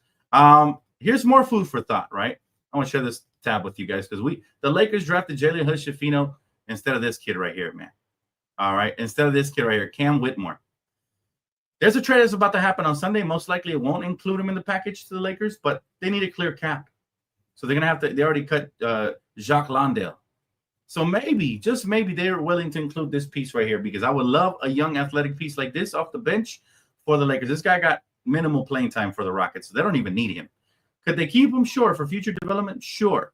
Here's more food for thought, right? I want to share this tab with you guys because the Lakers drafted Jalen Hood-Schifino instead of this kid right here, man. All right, instead of this kid right here, Cam Whitmore. There's a trade that's about to happen on Sunday. Most likely it won't include him in the package to the Lakers, but they need a clear cap. So they're going to have to – they already cut Jacques Landale. So maybe, just maybe, they're willing to include this piece right here because I would love a young athletic piece like this off the bench for the Lakers. This guy got minimal playing time for the Rockets, so they don't even need him. Could they keep him? Sure. For future development? Sure.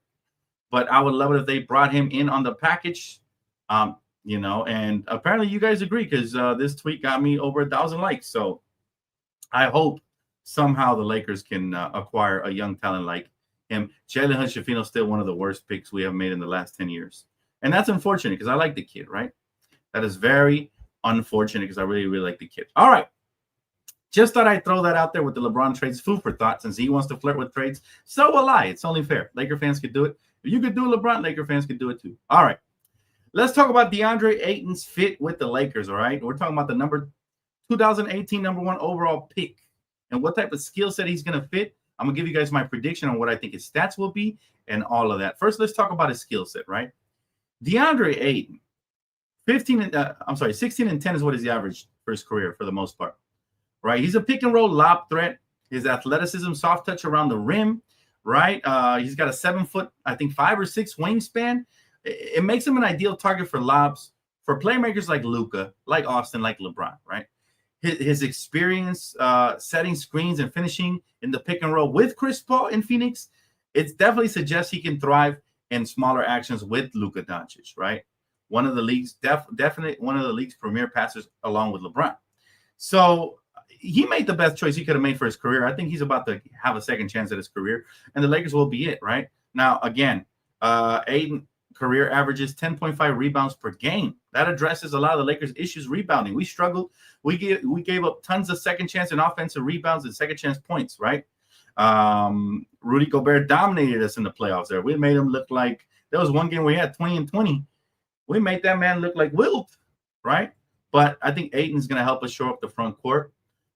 But I would love it if they brought him in on the package, and apparently you guys agree because this tweet got me over 1,000 likes. So I hope somehow the Lakers can acquire a young talent like him. Jalen Hood-Schifino is still one of the worst picks we have made in the last 10 years. And that's unfortunate because I like the kid, right? That is very unfortunate because I really, really like the kid. All right. Just thought I'd throw that out there with the LeBron trades. Food for thought. Since he wants to flirt with trades, so will I. It's only fair. Laker fans could do it. If you could do LeBron, Laker fans could do it too. All right. Let's talk about DeAndre Ayton's fit with the Lakers, all right? We're talking about the 2018 number 1 overall pick and what type of skill set he's going to fit. I'm going to give you guys my prediction on what I think his stats will be and all of that. First, let's talk about his skill set, right? DeAndre Ayton, 16 and 10 is what is the average for his career for the most part. Right, he's a pick and roll lob threat. His athleticism, soft touch around the rim, right? He's got a 7 foot, I think 5 or 6 wingspan. It makes him an ideal target for lobs for playmakers like Luka, like Austin, like LeBron, right? His experience setting screens and finishing in the pick and roll with Chris Paul in Phoenix, it definitely suggests he can thrive in smaller actions with Luka Doncic, right? One of the league's definitely one of the league's premier passers along with LeBron. So he made the best choice he could have made for his career. I think he's about to have a second chance at his career, and the Lakers will be it, right? Now, again, Ayton career averages 10.5 rebounds per game. That addresses a lot of the Lakers' issues rebounding. We struggled. We gave up tons of second chance and offensive rebounds and second chance points, right? Rudy Gobert dominated us in the playoffs there. We made him look like there was one game where he had 20 and 20. We made that man look like Wilt, right? But I think Ayton's going to help us shore up the front court.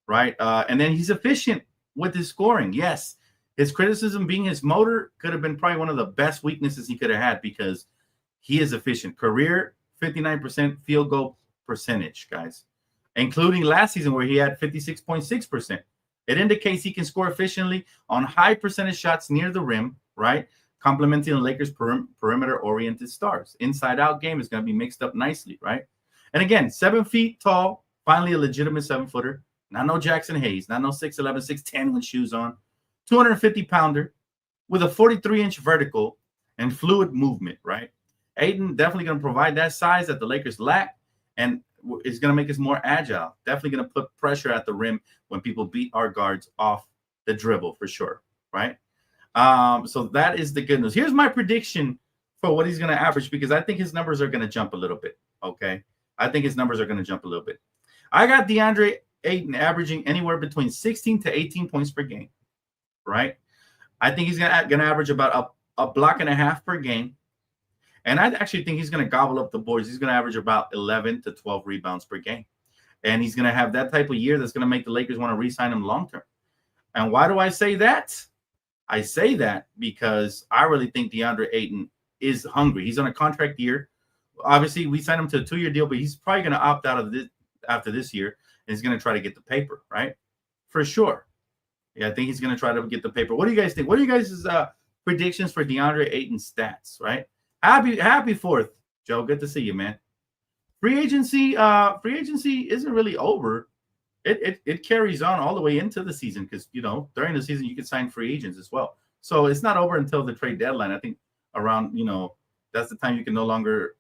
Right. And then he's efficient with his scoring. Yes. His criticism being his motor could have been probably one of the best weaknesses he could have had because he is efficient. Career 59% field goal percentage, guys, including last season where he had 56.6%. It indicates he can score efficiently on high percentage shots near the rim, right? Complementing the Lakers' perimeter-oriented stars. Inside-out game is going to be mixed up nicely, right? And again, 7 feet tall, finally a legitimate 7-footer. Not no Jackson Hayes, not no 6'11", 6'10" with shoes on. 250-pounder with a 43-inch vertical and fluid movement, right? Ayton definitely going to provide that size that the Lakers lack and is going to make us more agile. Definitely going to put pressure at the rim when people beat our guards off the dribble for sure, right? So that is the good news. Here's my prediction for what he's going to average because I think his numbers are going to jump a little bit, okay? I think his numbers are going to jump a little bit. I got DeAndre Ayton averaging anywhere between 16 to 18 points per game, right? I think he's gonna average about a block and a half per game. And I actually think he's going to gobble up the boards. He's going to average about 11 to 12 rebounds per game. And he's going to have that type of year that's going to make the Lakers want to re-sign him long-term. And why do I say that? I say that because I really think DeAndre Ayton is hungry. He's on a contract year. Obviously, we signed him to a 2-year deal, but he's probably going to opt out of this after this year. And he's going to try to get the paper, right? For sure. Yeah, I think he's going to try to get the paper. What do you guys think? What are you guys' predictions for DeAndre Ayton's stats, right? Happy 4th, Joe. Good to see you, man. Free agency isn't really over. It carries on all the way into the season because, you know, during the season you can sign free agents as well. So it's not over until the trade deadline. I think around, you know, that's the time you can no longer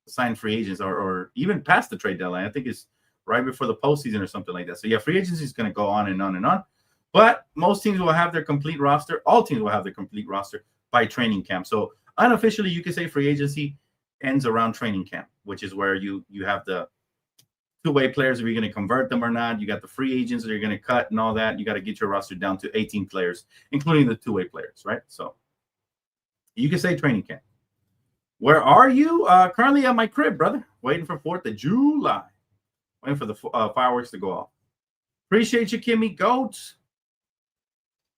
sign free agents or even past the trade deadline. I think it's right before the postseason or something like that. So yeah, free agency is going to go on and on and on. But most teams will have their complete roster. All teams will have their complete roster by training camp. So unofficially, you could say free agency ends around training camp, which is where you have the two-way players, if you're going to convert them or not. You got the free agents that you're going to cut and all that. You got to get your roster down to 18 players, including the two-way players, right? So you can say training camp. Where are you? Currently at my crib, brother. Waiting for 4th of July. Waiting for the fireworks to go off. Appreciate you, Kimmy Goats.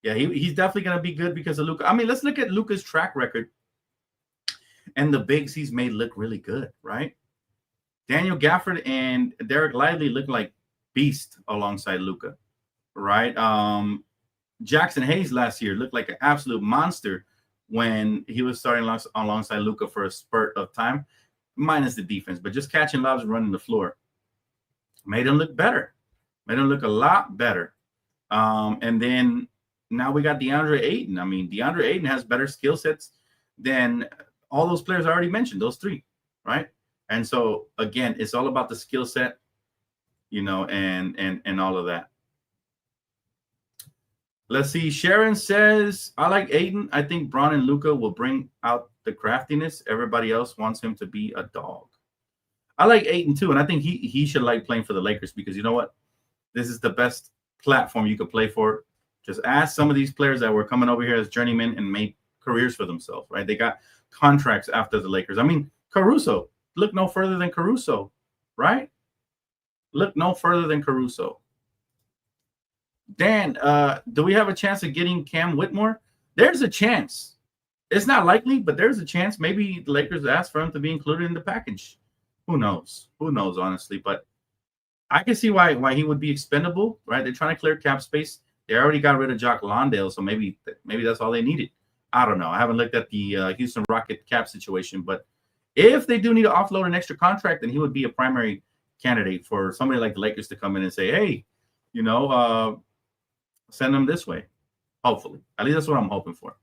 Yeah, he's definitely going to be good because of Luka. I mean, let's look at Luka's track record. And the bigs he's made look really good, right? Daniel Gafford and Derek Lively look like beast alongside Luka, right? Jackson Hayes last year looked like an absolute monster when he was starting alongside Luka for a spurt of time, minus the defense, but just catching lobs and running the floor. Made him look better. Made him look a lot better. And then now we got DeAndre Ayton. I mean, DeAndre Ayton has better skill sets than all those players I already mentioned, those three, right? And so, again, it's all about the skill set, you know, and all of that. Let's see. Sharon says, I like Ayton. I think Bron and Luka will bring out the craftiness. Everybody else wants him to be a dog. I like Ayton, too, and I think he should like playing for the Lakers because, you know what? This is the best platform you could play for. Just ask some of these players that were coming over here as journeymen and made careers for themselves, right? They got contracts after the Lakers. I mean, Caruso, look no further than Caruso, right? Look no further than Caruso. Dan, do we have a chance of getting Cam Whitmore? There's a chance. It's not likely, but there's a chance. Maybe the Lakers ask for him to be included in the package. Who knows? Who knows, honestly? But I can see why he would be expendable, right? They're trying to clear cap space. They already got rid of Jock Londale, so maybe that's all they needed. I don't know. I haven't looked at the Houston Rocket cap situation, but if they do need to offload an extra contract, then he would be a primary candidate for somebody like the Lakers to come in and say, hey, you know, send them this way. Hopefully. At least that's what I'm hoping for.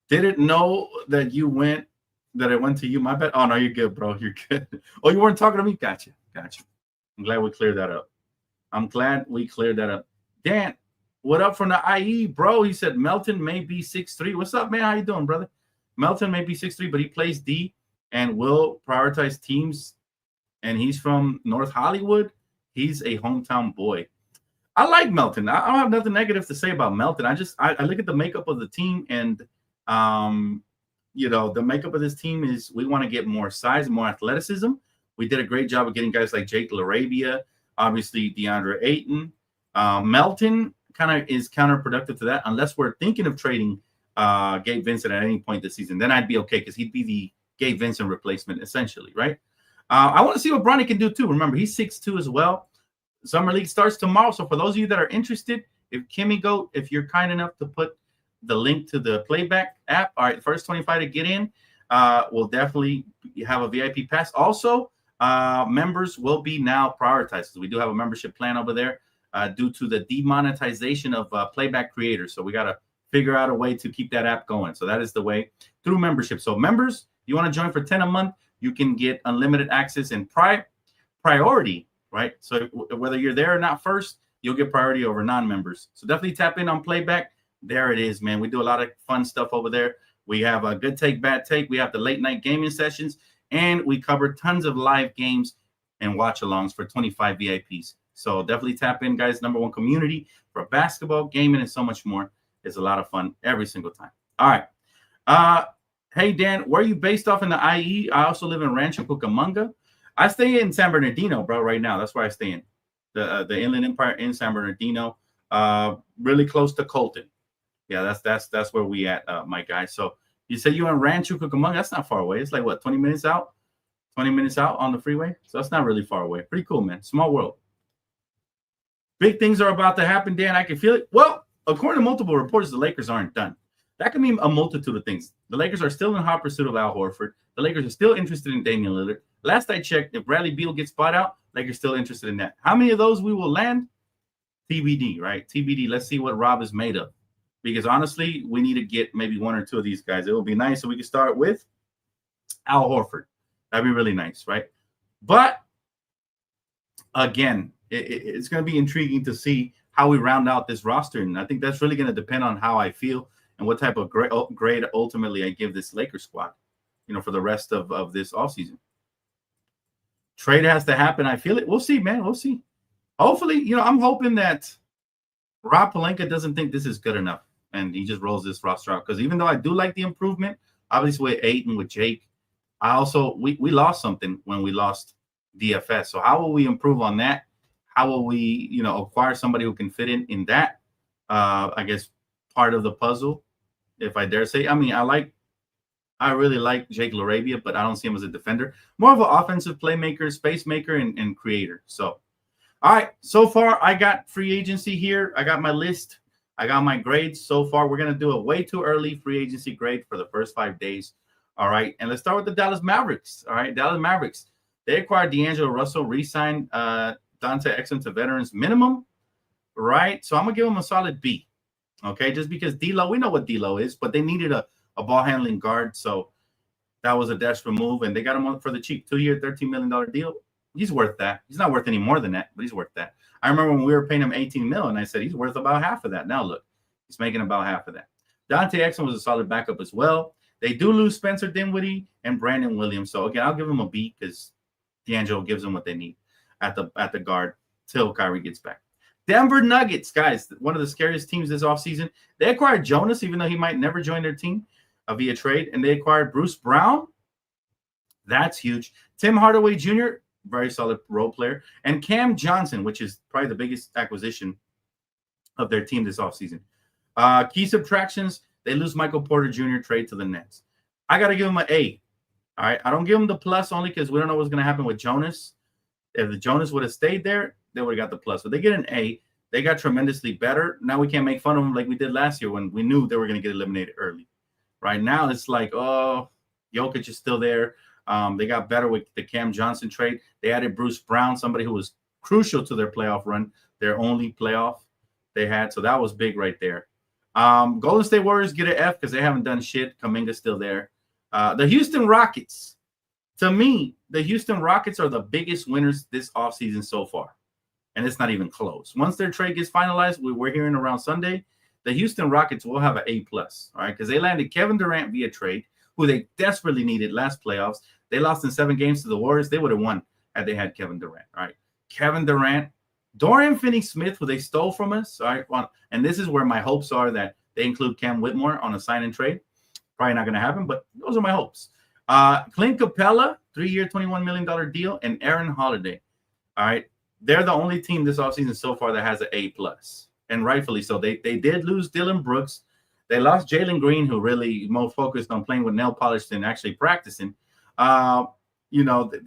Didn't know that it went to you. My bad. Oh, no, you're good, bro. You're good. Oh, you weren't talking to me? Gotcha. I'm glad we cleared that up. Dan, what up from the IE, bro? He said Melton may be 6'3". What's up, man? How you doing, brother? Melton may be 6'3", but he plays D and will prioritize teams. And he's from North Hollywood. He's a hometown boy. I like Melton. I don't have nothing negative to say about Melton. I look at the makeup of the team, and you know, the makeup of this team is we want to get more size, more athleticism. We did a great job of getting guys like Jake LaRabia, obviously DeAndre Ayton. Melton kind of is counterproductive to that, unless we're thinking of trading Gabe Vincent at any point this season. Then I'd be okay because he'd be the Gabe Vincent replacement, essentially, right? I want to see what Bronny can do, too. Remember, he's 6'2" as well. Summer League starts tomorrow. So for those of you that are interested, if you're kind enough to put the link to the playback app, all right, first 25 to get in, will definitely have a VIP pass. Also, members will be now prioritized. So we do have a membership plan over there due to the demonetization of playback creators. So we got to figure out a way to keep that app going. So that is the way through membership. So members, you want to join for $10 a month, you can get unlimited access and priority, right? So whether you're there or not first, you'll get priority over non-members. So definitely tap in on playback. There it is, man. We do a lot of fun stuff over there. We have a good take, bad take. We have the late night gaming sessions, and we cover tons of live games and watch-alongs for 25 VIPs. So definitely tap in, guys. #1 community for basketball, gaming, and so much more. It's a lot of fun every single time. All right. Hey, Dan, where are you based off in the IE? I also live in Rancho Cucamonga. I stay in San Bernardino, bro, right now. That's where I stay in. The Inland Empire in San Bernardino, really close to Colton. Yeah, that's where we at, my guy. So you say you're in Rancho Cucamonga. That's not far away. It's like, what, 20 minutes out? 20 minutes out on the freeway? So that's not really far away. Pretty cool, man. Small world. Big things are about to happen, Dan. I can feel it. Well, according to multiple reports, the Lakers aren't done. That can mean a multitude of things. The Lakers are still in hot pursuit of Al Horford. The Lakers are still interested in Damian Lillard. Last I checked, if Bradley Beal gets bought out, Lakers still interested in that. How many of those we will land? TBD, right? TBD. Let's see what Rob is made of. Because honestly, we need to get maybe 1 or 2 of these guys. It would be nice if we could start with Al Horford. That'd be really nice, right? But again, it's going to be intriguing to see how we round out this roster. And I think that's really going to depend on how I feel and what type of grade ultimately I give this Lakers squad, for the rest of this offseason. Trade has to happen. I feel it. We'll see, man. We'll see. Hopefully, I'm hoping that Rob Pelinka doesn't think this is good enough and he just rolls this roster out. Because even though I do like the improvement, obviously with Ayton, with Jake, we lost something when we lost DFS. So how will we improve on that? How will we, acquire somebody who can fit in that, I guess, part of the puzzle, if I dare say. I mean, I really like Jake LaRavia, but I don't see him as a defender. More of an offensive playmaker, space maker, and creator. So, all right. So far, I got free agency here. I got my list. I got my grades. So far, we're going to do a way too early free agency grade for the first 5 days. All right. And let's start with the Dallas Mavericks. All right. Dallas Mavericks. They acquired D'Angelo Russell, re-signed Dante Exum to veterans minimum. Right. So I'm going to give them a solid B. Okay. Just because D'Lo, we know what D'Lo is, but they needed a ball handling guard. So that was a desperate move. And they got him for the cheap. 2-year, $13 million deal. He's worth that. He's not worth any more than that, but he's worth that. I remember when we were paying him $18 million, and I said he's worth about half of that. Now look, he's making about half of that. Dante Exum was a solid backup as well. They do lose Spencer Dinwiddie and Brandon Williams. So again, I'll give him a B because D'Angelo gives them what they need at the guard till Kyrie gets back. Denver Nuggets, guys, one of the scariest teams this offseason. They acquired Jonas, even though he might never join their team via trade, and they acquired Bruce Brown. That's huge. Tim Hardaway Jr., very solid role player, and Cam Johnson, which is probably the biggest acquisition of their team this offseason. Key subtractions, they lose Michael Porter Jr., trade to the Nets. I got to give him an A. All right, I don't give him the plus only because we don't know what's going to happen with Jonas. If the Jonas would have stayed there, they would have got the plus. So they get an A. They got tremendously better. Now we can't make fun of them like we did last year when we knew they were going to get eliminated early. Right now, it's like, oh, Jokic is still there. They got better with the Cam Johnson trade. They added Bruce Brown, somebody who was crucial to their playoff run, their only playoff they had. So that was big right there. Golden State Warriors get an F because they haven't done shit. Kuminga's still there. The Houston Rockets. To me, the Houston Rockets are the biggest winners this offseason so far. And it's not even close. Once their trade gets finalized, we're hearing around Sunday, the Houston Rockets will have an A+, all right? Because they landed Kevin Durant via trade, who they desperately needed last playoffs. They lost in 7 games to the Warriors. They would have won had they had Kevin Durant, all right? Kevin Durant, Dorian Finney-Smith, who they stole from us, all right? Well, and this is where my hopes are that they include Cam Whitmore on a sign and trade. Probably not going to happen, but those are my hopes. Clint Capella, 3-year, $21 million deal, and Aaron Holiday, all right? They're the only team this offseason so far that has an A+, and rightfully so. They did lose Dylan Brooks. They lost Jalen Green, who really more focused on playing with nail polish than actually practicing. They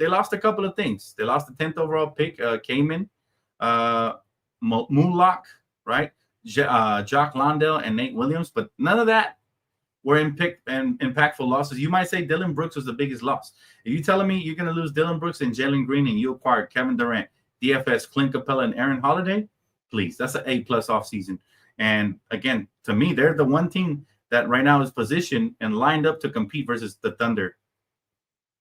lost a couple of things. They lost the 10th overall pick, Kamen, Moonlock, right? Jock Londell and Nate Williams, but none of that were impactful losses. You might say Dylan Brooks was the biggest loss. If you're telling me you're going to lose Dylan Brooks and Jalen Green and you acquired Kevin Durant, DFS, Clint Capella, and Aaron Holiday, please, that's an A+ offseason. And again, to me, they're the one team that right now is positioned and lined up to compete versus the Thunder.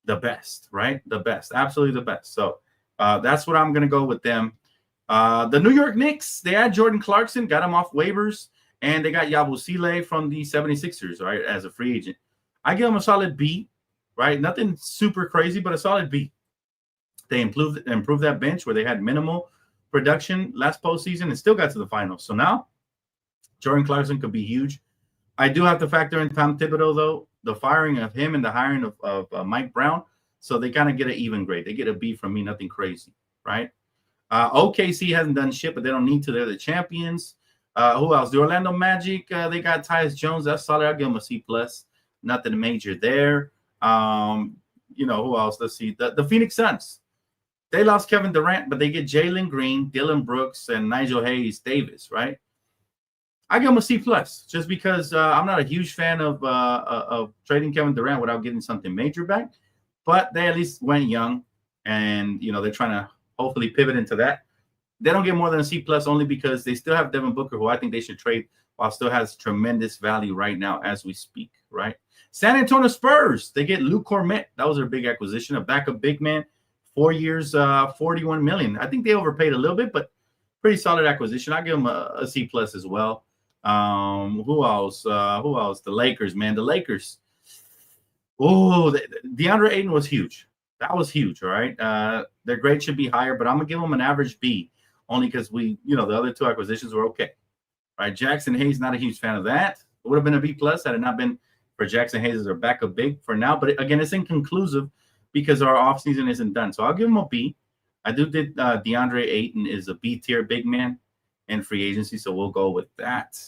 The best, right? The best, absolutely the best. So that's what I'm going to go with them. The New York Knicks, they had Jordan Clarkson, got him off waivers, and they got Yabusele from the 76ers, right, as a free agent. I give him a solid B, right? Nothing super crazy, but a solid B. They improved that bench where they had minimal production last postseason and still got to the finals. So now Jordan Clarkson could be huge. I do have to factor in Tom Thibodeau, though, the firing of him and the hiring of Mike Brown. So they kind of get an even grade. They get a B from me, nothing crazy, right? OKC hasn't done shit, but they don't need to. They're the champions. Who else? The Orlando Magic, they got Tyus Jones. That's solid. I'll give them a C+. Nothing major there. Who else? Let's see. The Phoenix Suns. They lost Kevin Durant, but they get Jalen Green, Dylan Brooks, and Nigel Hayes-Davis, right? I give them a C+, just because I'm not a huge fan of trading Kevin Durant without getting something major back. But they at least went young, and they're trying to hopefully pivot into that. They don't get more than a C+ only because they still have Devin Booker, who I think they should trade, while still has tremendous value right now as we speak, right? San Antonio Spurs, they get Luke Cormet. That was their big acquisition, a backup big man, 4 years, $41 million. I think they overpaid a little bit, but pretty solid acquisition. I'll give them a C+ as well. Who else? The Lakers, man. The Lakers. Oh, DeAndre Ayton was huge. That was huge, all right? Their grade should be higher, but I'm going to give them an average B, only because the other two acquisitions were okay. Right? Jackson Hayes, not a huge fan of that. It would have been a B+ had it not been for Jackson Hayes as our backup big for now. But again, it's inconclusive because our offseason isn't done. So I'll give him a B. I do think DeAndre Ayton is a B-tier big man in free agency, so we'll go with that.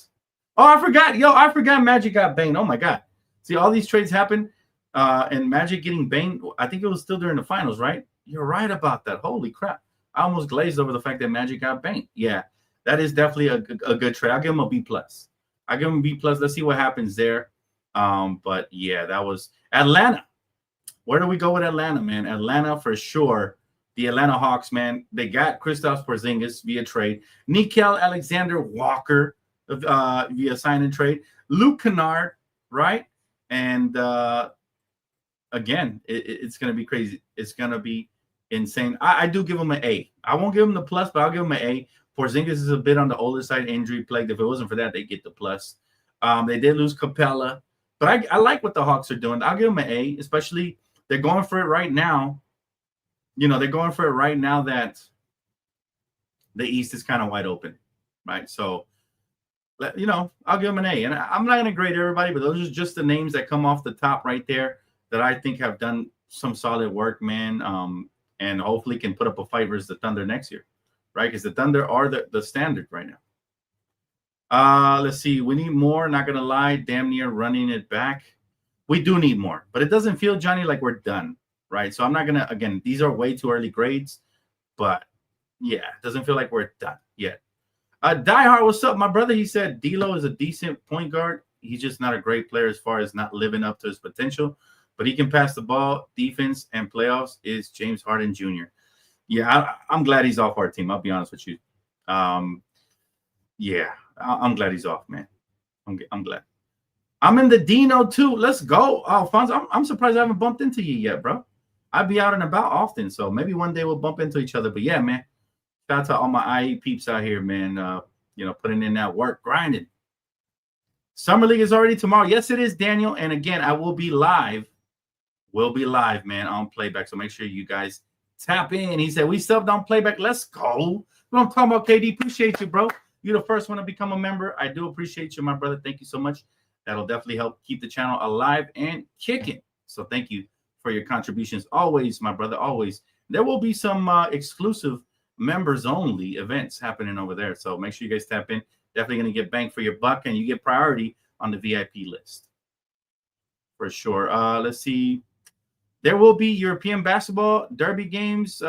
Oh, I forgot Magic got banged. Oh, my God. See, all these trades happened, and Magic getting banged, I think it was still during the finals, right? You're right about that. Holy crap. I almost glazed over the fact that Magic got banged. Yeah, that is definitely a good trade. I'll give him a B+. I'll give him a B+. Let's see what happens there. But, yeah, that was Atlanta. Where do we go with Atlanta, man? Atlanta, for sure. The Atlanta Hawks, man, they got Kristaps Porzingis via trade. Nickeil Alexander-Walker via sign and trade. Luke Kennard, right? And, again, it's going to be crazy. It's going to be insane. I do give him an A. I won't give him the plus, but I'll give him an A. Porzingis is a bit on the older side, injury plagued. If it wasn't for that, they get the plus. They did lose Capella, but I like what the Hawks are doing. I'll give them an A, especially they're going for it right now. They're going for it right now that the East is kind of wide open, right? So, I'll give them an A. And I'm not going to grade everybody, but those are just the names that come off the top right there that I think have done some solid work, man, and hopefully can put up a fight versus the Thunder next year, right? Because the Thunder are the standard right now. Let's see. We need more. Not going to lie. Damn near running it back. We do need more. But it doesn't feel, Johnny, like we're done, right? So I'm not going to, again, these are way too early grades. But, yeah, it doesn't feel like we're done yet. Diehard, what's up, my brother? He said D'Lo is a decent point guard. He's just not a great player as far as not living up to his potential. But he can pass the ball, defense, and playoffs is James Harden Jr. Yeah, I'm glad he's off our team. I'll be honest with you. Yeah, I'm glad he's off, man. I'm glad. I'm in the Dino, too. Let's go. Alfonso, I'm surprised I haven't bumped into you yet, bro. I be out and about often, so maybe one day we'll bump into each other. But, yeah, man, shout out to all my IE peeps out here, man, putting in that work, grinding. Summer League is already tomorrow. Yes, it is, Daniel. And, again, I will be live. We'll be live, man, on playback. So make sure you guys tap in. He said, we subbed on playback. Let's go. What I'm talking about, KD. Appreciate you, bro. You're the first one to become a member. I do appreciate you, my brother. Thank you so much. That'll definitely help keep the channel alive and kicking. So thank you for your contributions. Always, my brother, always. There will be some exclusive members-only events happening over there. So make sure you guys tap in. Definitely going to get bang for your buck, and you get priority on the VIP list. For sure. Let's see. There will be European basketball derby games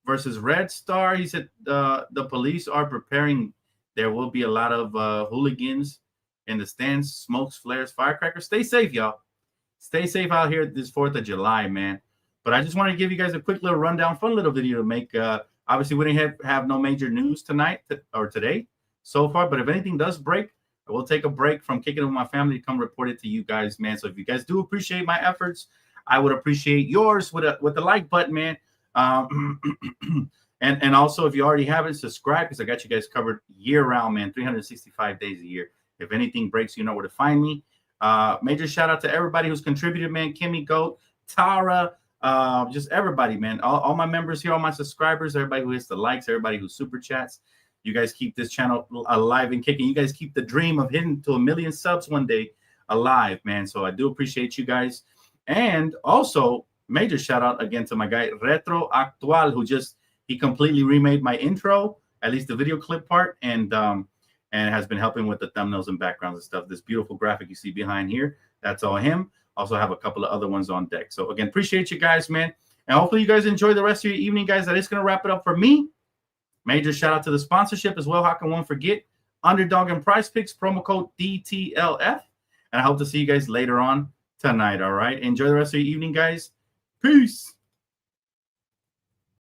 versus Red Star. He said the police are preparing. There will be a lot of hooligans in the stands, smokes, flares, firecrackers. Stay safe, y'all. Stay safe out here this 4th of July, man. But I just want to give you guys a quick little rundown, fun little video to make. Obviously, we didn't have no major news tonight or today so far. But if anything does break, I will take a break from kicking it with my family to come report it to you guys, man. So if you guys do appreciate my efforts, I would appreciate yours with the like button, man. And also, if you already haven't, subscribe because I got you guys covered year-round, man, 365 days a year. If anything breaks, you know where to find me. Major shout-out to everybody who's contributed, man. Kimmy Goat, Tara, just everybody, man. All my members here, all my subscribers, everybody who hits the likes, everybody who super chats. You guys keep this channel alive and kicking. You guys keep the dream of hitting to 1 million subs one day alive, man. So I do appreciate you guys. And also, major shout out again to my guy Retro Actual, who he completely remade my intro, at least the video clip part, and has been helping with the thumbnails and backgrounds and stuff. This beautiful graphic you see behind here, that's all him. Also have a couple of other ones on deck. So again, appreciate you guys, man. And hopefully you guys enjoy the rest of your evening, guys. That is going to wrap it up for me. Major shout out to the sponsorship as well. How can one forget? Underdog and Prize Picks, promo code DTLF. And I hope to see you guys later on tonight, all right? Enjoy the rest of your evening, guys. Peace.